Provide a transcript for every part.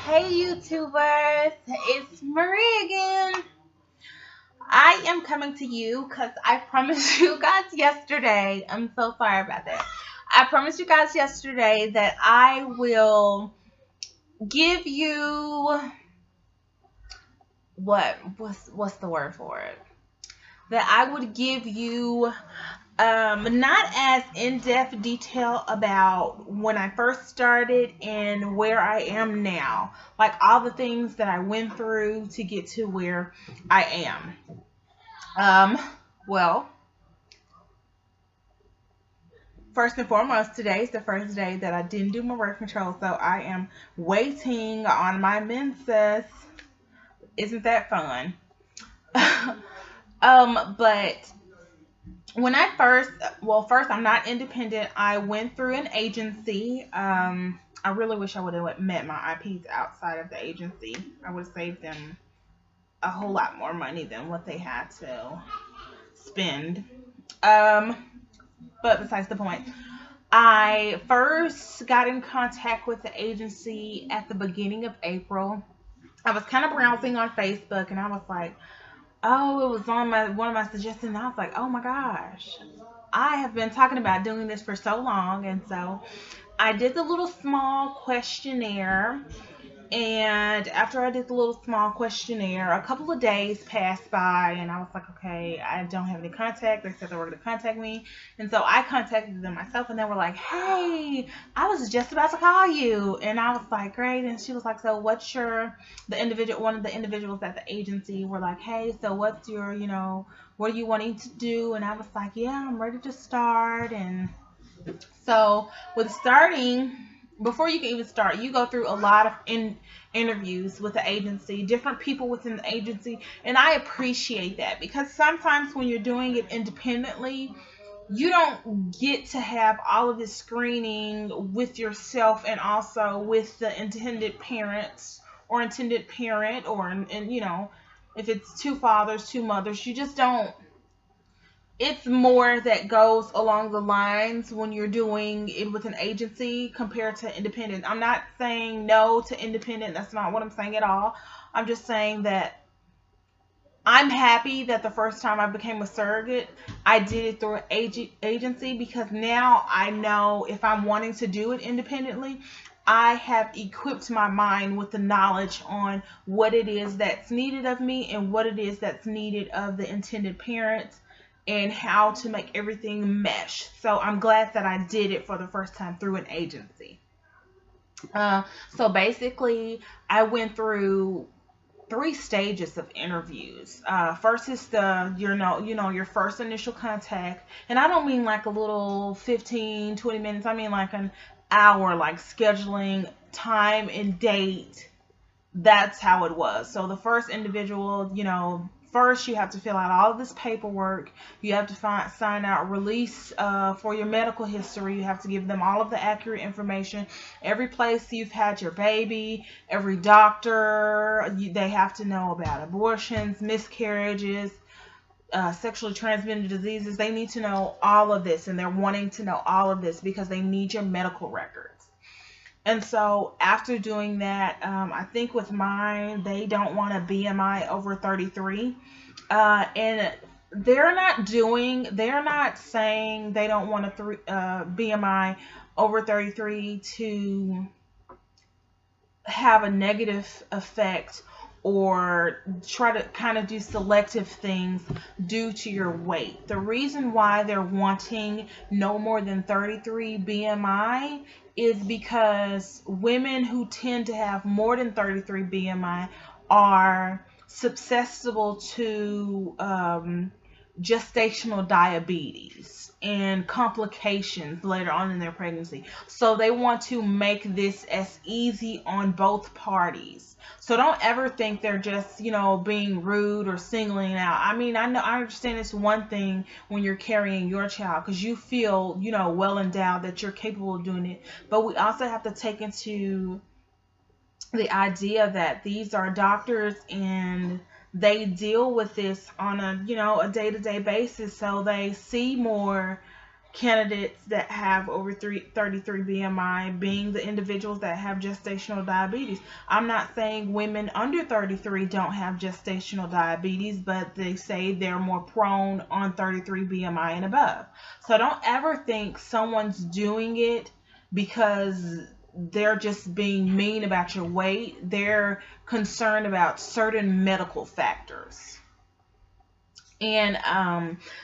Hey YouTubers, it's Marie again. I am coming to you because I promised you guys yesterday. I'm so sorry about that. I promised you guys yesterday that I will give you what's the word for it? That I would give you not as in-depth detail about when I first started and where I am now. Like all the things that I went through to get to where I am. Well, first and foremost, today is the first day that I didn't do my birth control, so I am waiting on my menses. Isn't that fun? But when I first I'm not independent. I went through an agency. I really wish I would have met my IPs outside of the agency. I would have saved them a whole lot more money than what they had to spend. But besides the point, I first got in contact with the agency at the beginning of April. I was kind of browsing on Facebook and I was like, oh, it was on one of my suggestions. And I was like, oh my gosh, I have been talking about doing this for so long. And so I did the little small questionnaire. And after I did the little small questionnaire, a couple of days passed by, and I was like, okay, I don't have any contact. They said they were going to contact me. And so I contacted them myself, and they were like, hey, I was just about to call you. And I was like, great. And she was like, so one of the individuals at the agency were like, hey, so what's your, what are you wanting to do? And I was like, yeah, I'm ready to start. And so with starting, before you can even start, you go through a lot of interviews with the agency, different people within the agency, and I appreciate that because sometimes when you're doing it independently, you don't get to have all of this screening with yourself and also with the intended parents or intended parent or, and if it's two fathers, two mothers, you just don't. It's more that goes along the lines when you're doing it with an agency compared to independent. I'm not saying no to independent. That's not what I'm saying at all. I'm just saying that I'm happy that the first time I became a surrogate, I did it through an agency because now I know if I'm wanting to do it independently, I have equipped my mind with the knowledge on what it is that's needed of me and what it is that's needed of the intended parents and how to make everything mesh. So I'm glad that I did it for the first time through an agency. So basically, I went through 3 stages of interviews. First is your first initial contact, and I don't mean like a little 15-20 minutes. I mean like an hour, like scheduling time and date. That's how it was. So the first individual, first you have to fill out all of this paperwork. You have to sign out release for your medical history. You have to give them all of the accurate information. Every place you've had your baby, every doctor, they have to know about abortions, miscarriages, sexually transmitted diseases. They need to know all of this, and they're wanting to know all of this because they need your medical records. And so after doing that, I think with mine, they don't want a BMI over 33. And they're not saying they don't want a BMI over 33 to have a negative effect or try to kind of do selective things due to your weight. The reason why they're wanting no more than 33 BMI is because women who tend to have more than 33 BMI are susceptible to gestational diabetes and complications later on in their pregnancy. So they want to make this as easy on both parties. So don't ever think they're just, being rude or singling out. I mean, I understand it's one thing when you're carrying your child because you feel, well endowed that you're capable of doing it. But we also have to take into the idea that these are doctors and they deal with this on a day-to-day basis, so they see more candidates that have over 33 BMI being the individuals that have gestational diabetes. I'm not saying women under 33 don't have gestational diabetes, but they say they're more prone on 33 BMI and above. So don't ever think someone's doing it because they're just being mean about your weight. They're concerned about certain medical factors. And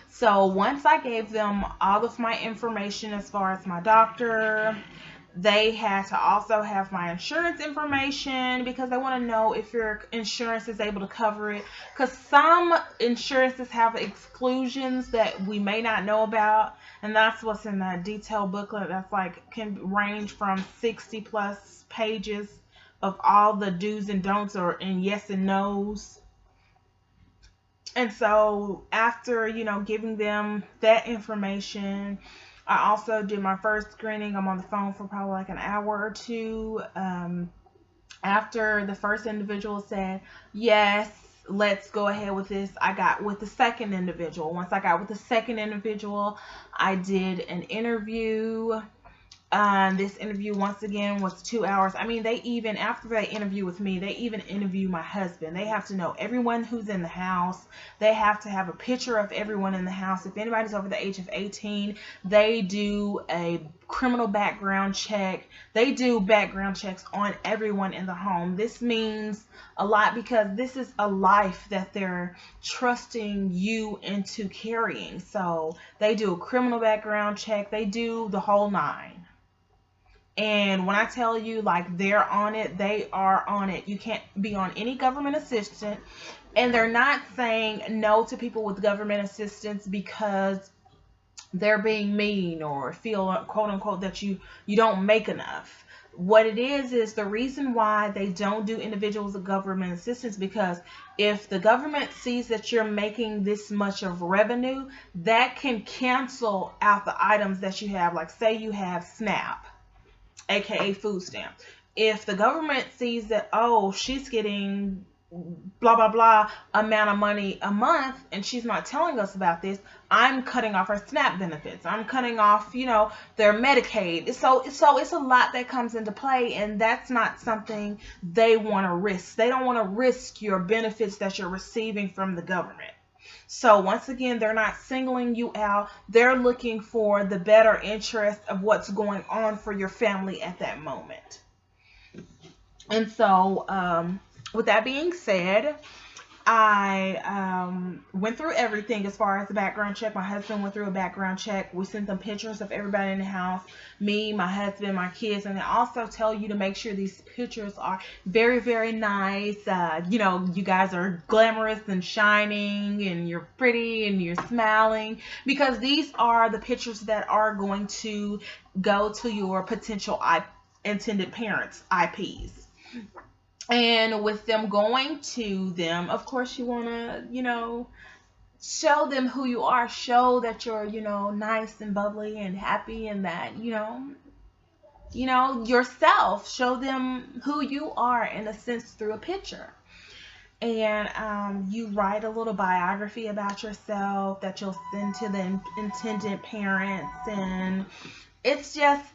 so once I gave them all of my information as far as my doctor, they had to also have my insurance information because they want to know if your insurance is able to cover it. Because some insurances have exclusions that we may not know about, and that's what's in that detailed booklet. That's like can range from 60 plus pages of all the do's and don'ts and yes and no's. And so after, giving them that information, I also did my first screening. I'm on the phone for probably like an hour or two. After the first individual said, yes, let's go ahead with this, I got with the second individual. Once I got with the second individual, I did an interview. This interview, once again, was 2 hours. I mean, after they interview with me, they even interview my husband. They have to know everyone who's in the house. They have to have a picture of everyone in the house. If anybody's over the age of 18, they do a criminal background check. They do background checks on everyone in the home. This means a lot because this is a life that they're trusting you into carrying. So they do a criminal background check. They do the whole nine. And when I tell you, like, they're on it, they are on it. You can't be on any government assistance. And they're not saying no to people with government assistance because they're being mean or feel, quote unquote, that you don't make enough. What it is the reason why they don't do individuals with government assistance, because if the government sees that you're making this much of revenue, that can cancel out the items that you have. Like, say you have SNAP, aka food stamp. If the government sees that, oh, she's getting blah blah blah amount of money a month and she's not telling us about this, I'm cutting off her SNAP benefits, I'm cutting off their Medicaid. So it's a lot that comes into play, and that's not something they want to risk. They don't want to risk your benefits that you're receiving from the government. So once again, they're not singling you out. They're looking for the better interest of what's going on for your family at that moment. And so with that being said, I went through everything as far as the background check. My husband went through a background check. We sent them pictures of everybody in the house, me, my husband, my kids, and they also tell you to make sure these pictures are very, very nice. You guys are glamorous and shining, and you're pretty, and you're smiling, because these are the pictures that are going to go to your potential intended parents' IPs. And with them going to them, of course, you want to, show them who you are. Show that you're, nice and bubbly and happy, and that, yourself. Show them who you are, in a sense, through a picture. And you write a little biography about yourself that you'll send to the intended parents. And it's just,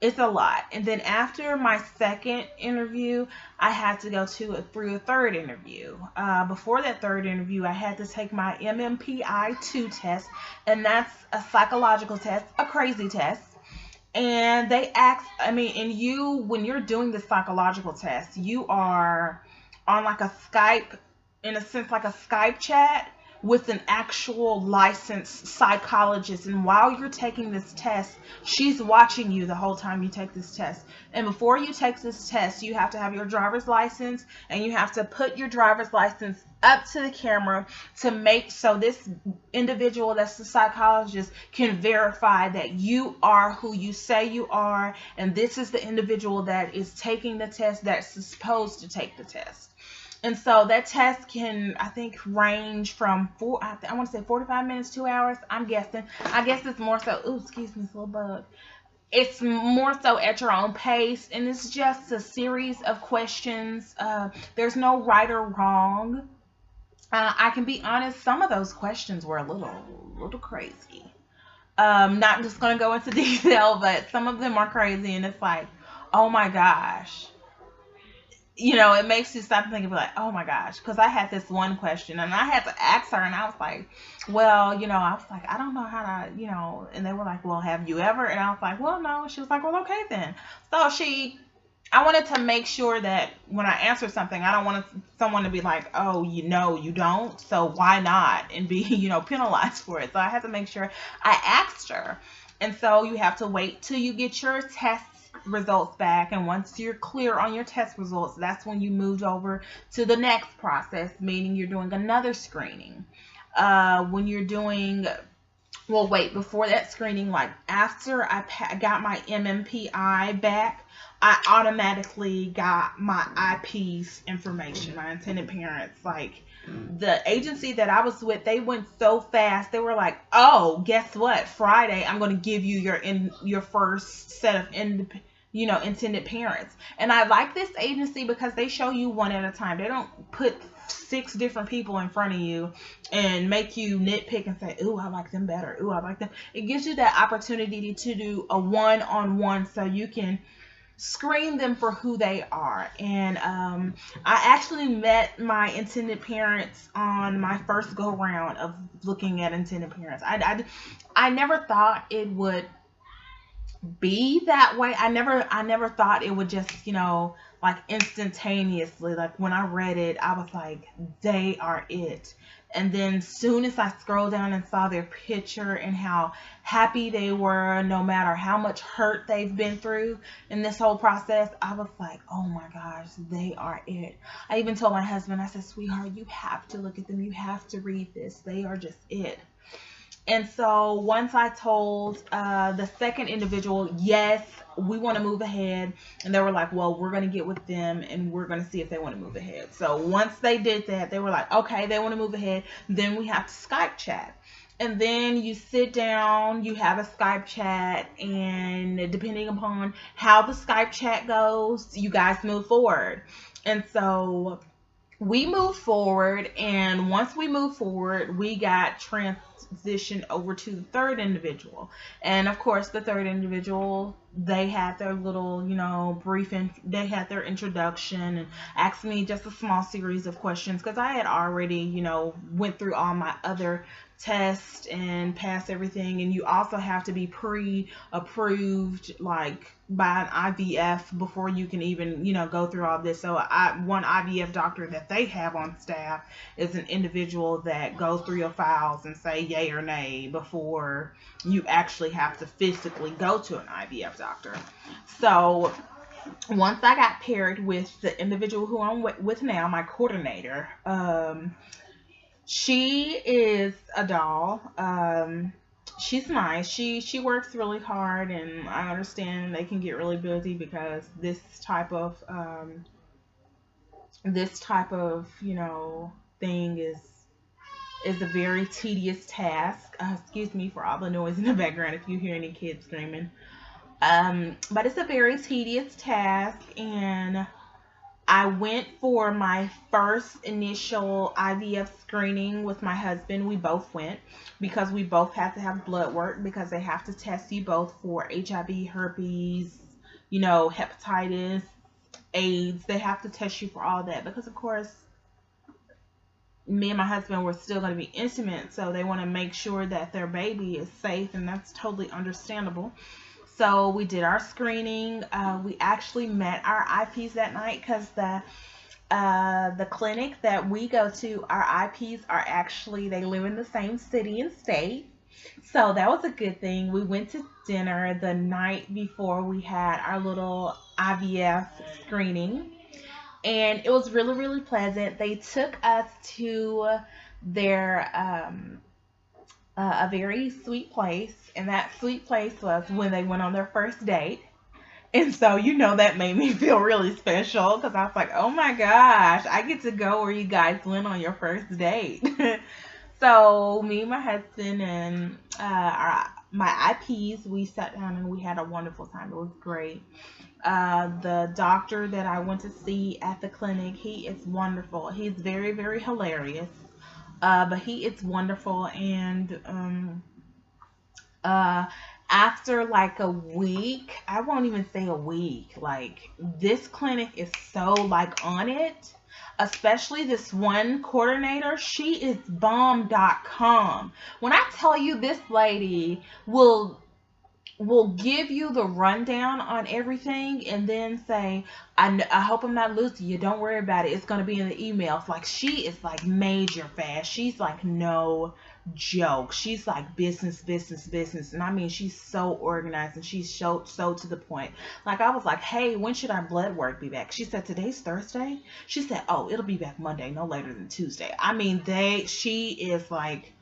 it's a lot. And then after my second interview, I had to go through a third interview. Before that third interview, I had to take my MMPI-2 test, and that's a psychological test, a crazy test. And they ask, when you're doing the psychological test, you are on like a Skype, in a sense, like a Skype chat with an actual licensed psychologist. And while you're taking this test, she's watching you the whole time you take this test. And before you take this test, you have to have your driver's license, and you have to put your driver's license up to the camera to make so this individual that's the psychologist can verify that you are who you say you are, and this is the individual that is taking the test, that's supposed to take the test. And so that test can, I think, range from I want to say 45 minutes, 2 hours. I'm guessing. I guess it's more so. Ooh, excuse me, this little bug. It's more so at your own pace, and it's just a series of questions. There's no right or wrong. I can be honest. Some of those questions were a little crazy. Not just gonna go into detail, but some of them are crazy, and it's like, oh my gosh, it makes you stop and think and be like, oh my gosh, because I had this one question and I had to ask her, and I was like, well, I was like, I don't know how to, and they were like, well, have you ever? And I was like, well, no. She was like, well, okay then. So I wanted to make sure that when I answer something, I don't want someone to be like, oh, you don't, so why not, and be, penalized for it. So I had to make sure I asked her. And so you have to wait till you get your test results back, and once you're clear on your test results, that's when you moved over to the next process, meaning you're doing another screening. When you're doing Well, wait, before that screening, like after I got my MMPI back, I automatically got my IP's information, my intended parents. Like the agency that I was with, they went so fast. They were like, "Oh, guess what? Friday, I'm going to give you your first set of intended parents." And I like this agency because they show you one at a time. They don't put 6 different people in front of you and make you nitpick and say, "Ooh, I like them better. Ooh, I like them." It gives you that opportunity to do a one-on-one so you can screen them for who they are. And I actually met my intended parents on my first go round of looking at intended parents. I never thought it would be that way. I never thought it would just, like instantaneously. Like when I read it, I was like, they are it. And then soon as I scrolled down and saw their picture and how happy they were, no matter how much hurt they've been through in this whole process, I was like, oh my gosh, they are it. I even told my husband, I said, sweetheart, you have to look at them. You have to read this. They are just it. And so once I told the second individual, yes, we want to move ahead, and they were like, well, we're going to get with them and we're going to see if they want to move ahead. So once they did that, they were like, okay, they want to move ahead. Then we have to Skype chat. And then you sit down, you have a Skype chat, and depending upon how the Skype chat goes, you guys move forward. And so we moved forward, and once we moved forward, we got transitioned over to the third individual. And of course, the third individual, they had their little, they had their introduction and asked me just a small series of questions because I had already, went through all my other tests and passed everything. And you also have to be pre-approved, like by an IVF before you can even, go through all this. So one IVF doctor that they have on staff is an individual that goes through your files and say yay or nay before you actually have to physically go to an IVF doctor. So once I got paired with the individual who I'm with now, my coordinator, she is a doll. She's nice. She works really hard, and I understand they can get really busy because this type of thing is a very tedious task. Excuse me for all the noise in the background if you hear any kids screaming. But it's a very tedious task, and I went for my first initial IVF screening with my husband. We both went because we both had to have blood work because they have to test you both for HIV, herpes, hepatitis, AIDS. They have to test you for all that because, of course, me and my husband were still going to be intimate, so they want to make sure that their baby is safe, and that's totally understandable. So we did our screening. We actually met our IPs that night because the clinic that we go to, our IPs are actually, they live in the same city and state. So that was a good thing. We went to dinner the night before we had our little IVF screening, and it was really, really pleasant. They took us to their a very sweet place, and that sweet place was when they went on their first date. And so, that made me feel really special because I was like, oh my gosh, I get to go where you guys went on your first date. So me, my husband, and my IPs, we sat down and we had a wonderful time. It was great. The doctor that I went to see at the clinic, he is wonderful. He's very, very hilarious. But he is wonderful, and Uh, After like a week, I won't even say a week, like this clinic is so like on it, especially this one coordinator. She is bomb.com. When I tell you, this lady will give you the rundown on everything and then say, I hope I'm not losing you. Don't worry about it. It's going to be in the emails. Like, she is like major fast. She's like no joke. She's like business, business, business. And I mean, she's so organized and she's so to the point. Like, I was like, hey, when should our blood work be back? She said, today's Thursday. She said, oh, it'll be back Monday, no later than Tuesday. I mean, she is like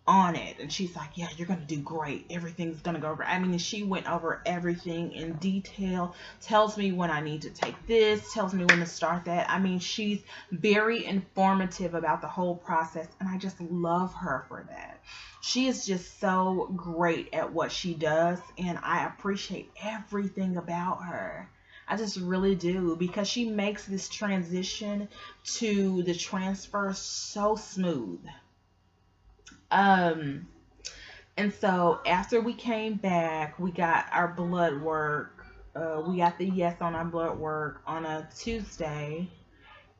on it, and she's like, yeah, you're gonna do great, everything's gonna go over. I mean, she went over everything in detail, tells me when I need to take this, tells me when to start that. I mean, she's very informative about the whole process, and I just love her for that. She is just so great at what she does, and I appreciate everything about her. I just really do, because she makes this transition to the transfer so smooth. Um, and so after we came back, we got our blood work. We got the yes on our blood work on a Tuesday.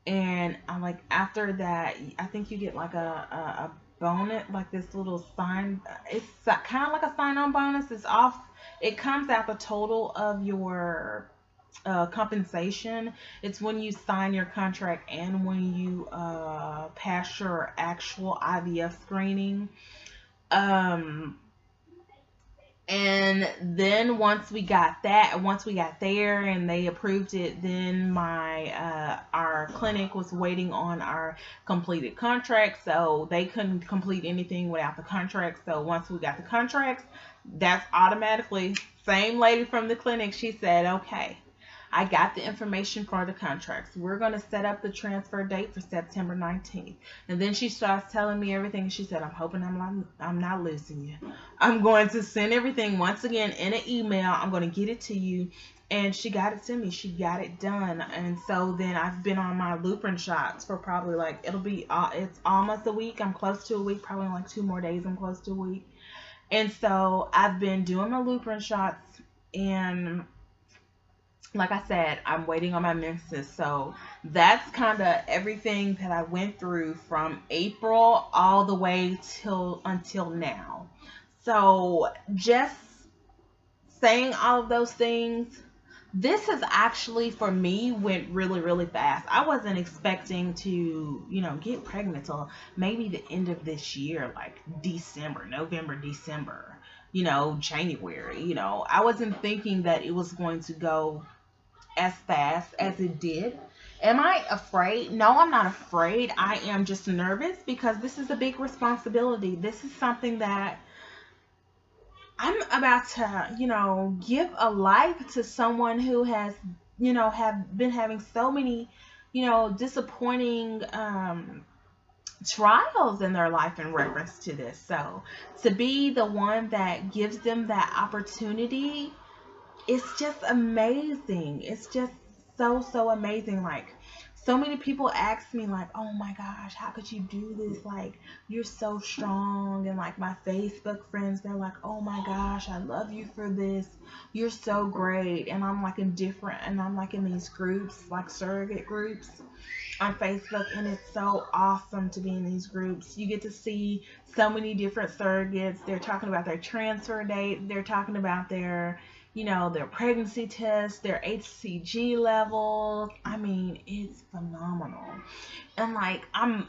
And I'm like, after that, I think you get like a bonus, like this little sign. It's kind of like a sign on bonus. It's off, it comes out the total of your compensation. It's when you sign your contract and when you pass your actual IVF screening. Um, and then once we got there and they approved it, then my our clinic was waiting on our completed contract, so they couldn't complete anything without the contract. So once we got the contracts, that's automatically, same lady from the clinic, she said, okay, I got the information for the contracts. We're going to set up the transfer date for September 19th. And then she starts telling me everything. She said, I'm hoping I'm not losing you. I'm going to send everything once again in an email. I'm going to get it to you. And she got it to me. She got it done. And so then I've been on my Lupron shots for probably like, it's almost a week. I'm close to a week. Probably in like 2 more days. I'm close to a week. And so I've been doing my Lupron shots, and like I said, I'm waiting on my menses. So that's kind of everything that I went through from April all the way till until now. So just saying all of those things, this has actually for me went really, really fast. I wasn't expecting to, get pregnant till maybe the end of this year, like December, November, December, January. I wasn't thinking that it was going to go as fast as it did. Am I afraid? No, I'm not afraid. I am just nervous because this is a big responsibility. This is something that I'm about to, give a life to someone who has, have been having so many, disappointing trials in their life in reference to this. So to be the one that gives them that opportunity, it's just amazing. It's just so amazing. Like, so many people ask me like, oh my gosh, how could you do this? Like, you're so strong. And like my Facebook friends, they're like, oh my gosh, I love you for this. You're so great. And I'm like in these groups, like surrogate groups on Facebook, and it's so awesome to be in these groups. You get to see so many different surrogates. They're talking about their transfer date. They're talking about their their pregnancy tests, their HCG levels. I mean, it's phenomenal. And like, I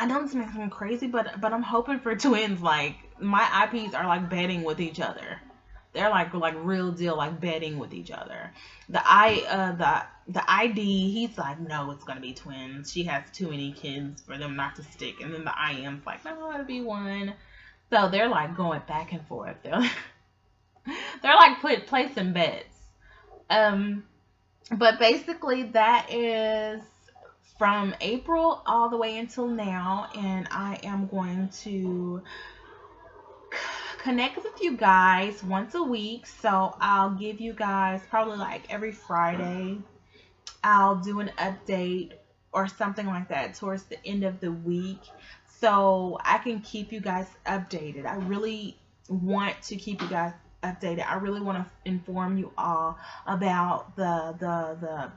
know this makes me crazy, but I'm hoping for twins. Like, my IPs are like betting with each other. They're like real deal, like betting with each other. The ID, he's like, no, it's gonna be twins. She has too many kids for them not to stick. And then the IM's like, no, it'll be one. So they're like going back and forth. They're like placing bets. But basically that is from April all the way until now, and I am going to connect with you guys once a week. So I'll give you guys probably like every Friday, I'll do an update or something like that towards the end of the week, so I can keep you guys updated. I really want to keep you guys updated. I really want to inform you all about the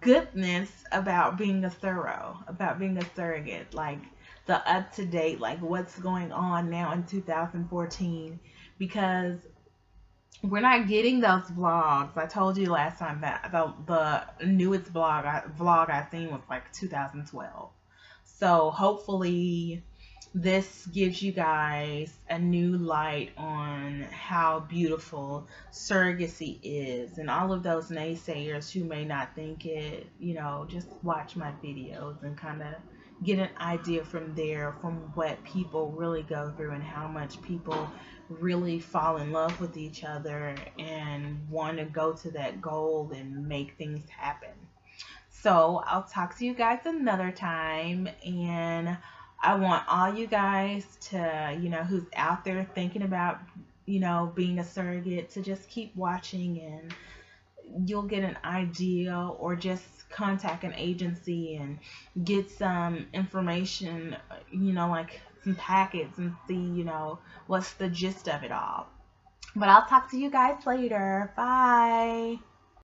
goodness about being a about being a surrogate, like the up to date, like what's going on now in 2014, because we're not getting those vlogs. I told you last time that the newest vlog I seen was like 2012. So hopefully this gives you guys a new light on how beautiful surrogacy is, and all of those naysayers who may not think it, just watch my videos and kind of get an idea from there, from what people really go through and how much people really fall in love with each other and want to go to that goal and make things happen. So I'll talk to you guys another time, and I want all you guys to, who's out there thinking about, being a surrogate, to just keep watching, and you'll get an idea, or just contact an agency and get some information, like some packets, and see, what's the gist of it all. But I'll talk to you guys later. Bye.